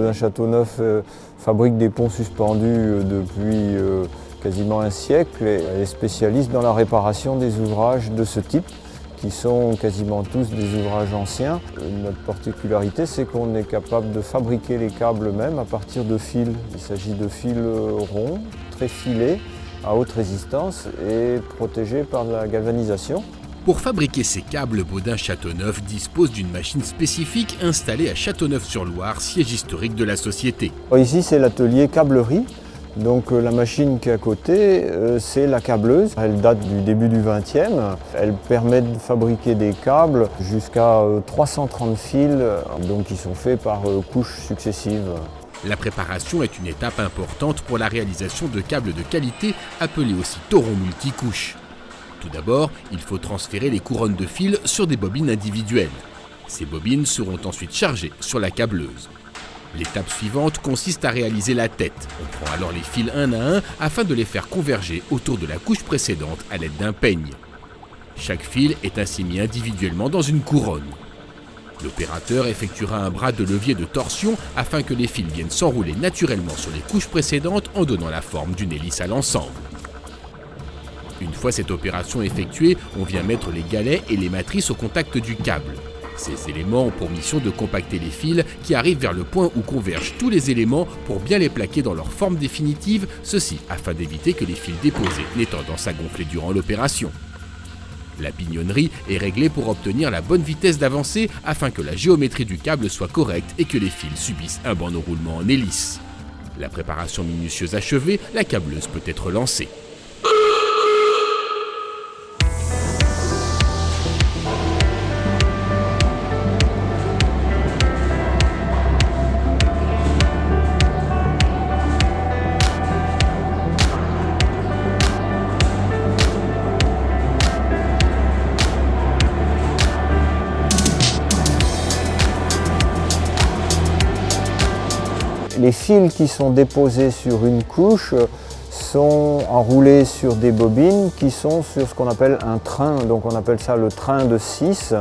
Baudin-Châteauneuf fabrique des ponts suspendus depuis quasiment un siècle et elle est spécialiste dans la réparation des ouvrages de ce type, qui sont quasiment tous des ouvrages anciens. Notre particularité, c'est qu'on est capable de fabriquer les câbles même à partir de fils. Il s'agit de fils ronds, très filés, à haute résistance et protégés par la galvanisation. Pour fabriquer ces câbles, Baudin-Châteauneuf dispose d'une machine spécifique installée à Châteauneuf-sur-Loire, siège historique de la société. Ici, c'est l'atelier câblerie. Donc la machine qui est à côté, c'est la câbleuse. Elle date du début du XXe. Elle permet de fabriquer des câbles jusqu'à 330 fils, donc qui sont faits par couches successives. La préparation est une étape importante pour la réalisation de câbles de qualité, appelés aussi torons multicouches. Tout d'abord, il faut transférer les couronnes de fils sur des bobines individuelles. Ces bobines seront ensuite chargées sur la câbleuse. L'étape suivante consiste à réaliser la tête. On prend alors les fils un à un afin de les faire converger autour de la couche précédente à l'aide d'un peigne. Chaque fil est ainsi mis individuellement dans une couronne. L'opérateur effectuera un bras de levier de torsion afin que les fils viennent s'enrouler naturellement sur les couches précédentes en donnant la forme d'une hélice à l'ensemble. Une fois cette opération effectuée, on vient mettre les galets et les matrices au contact du câble. Ces éléments ont pour mission de compacter les fils qui arrivent vers le point où convergent tous les éléments pour bien les plaquer dans leur forme définitive, ceci afin d'éviter que les fils déposés n'aient tendance à gonfler durant l'opération. La pignonnerie est réglée pour obtenir la bonne vitesse d'avancée afin que la géométrie du câble soit correcte et que les fils subissent un bon enroulement en hélice. La préparation minutieuse achevée, la câbleuse peut être lancée. Les fils qui sont déposés sur une couche sont enroulés sur des bobines qui sont sur ce qu'on appelle un train. Donc on appelle ça le train de 6,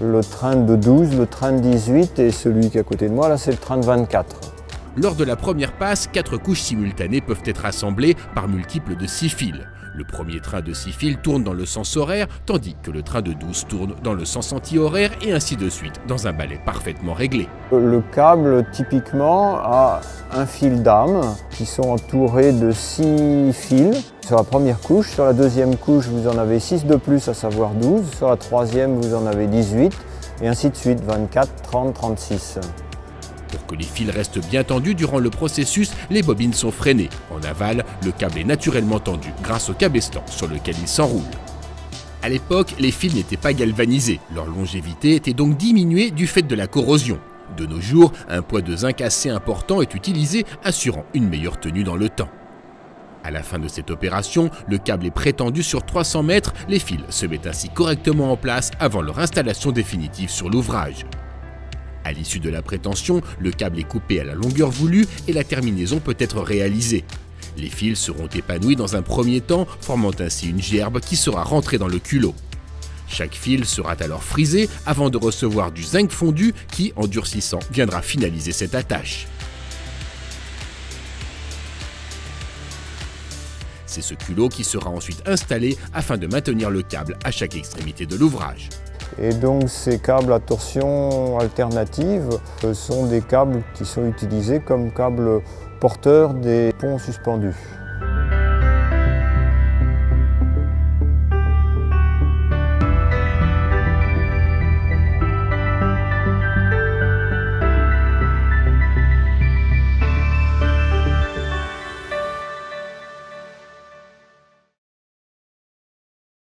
le train de 12, le train de 18 et celui qui est à côté de moi, là c'est le train de 24. Lors de la première passe, 4 couches simultanées peuvent être assemblées par multiples de 6 fils. Le premier train de 6 fils tourne dans le sens horaire, tandis que le train de 12 tourne dans le sens anti-horaire et ainsi de suite, dans un balai parfaitement réglé. Le câble, typiquement, a un fil d'âme qui sont entourés de 6 fils sur la première couche. Sur la deuxième couche, vous en avez 6 de plus, à savoir 12. Sur la troisième, vous en avez 18 et ainsi de suite, 24, 30, 36. Pour que les fils restent bien tendus durant le processus, les bobines sont freinées. En aval, le câble est naturellement tendu grâce au cabestan sur lequel il s'enroule. À l'époque, les fils n'étaient pas galvanisés. Leur longévité était donc diminuée du fait de la corrosion. De nos jours, un poids de zinc assez important est utilisé, assurant une meilleure tenue dans le temps. À la fin de cette opération, le câble est prétendu sur 300 mètres. Les fils se mettent ainsi correctement en place avant leur installation définitive sur l'ouvrage. À l'issue de la prétention, le câble est coupé à la longueur voulue et la terminaison peut être réalisée. Les fils seront épanouis dans un premier temps, formant ainsi une gerbe qui sera rentrée dans le culot. Chaque fil sera alors frisé avant de recevoir du zinc fondu qui, en durcissant, viendra finaliser cette attache. C'est ce culot qui sera ensuite installé afin de maintenir le câble à chaque extrémité de l'ouvrage. Et donc ces câbles à torsion alternative sont des câbles qui sont utilisés comme câbles porteurs des ponts suspendus.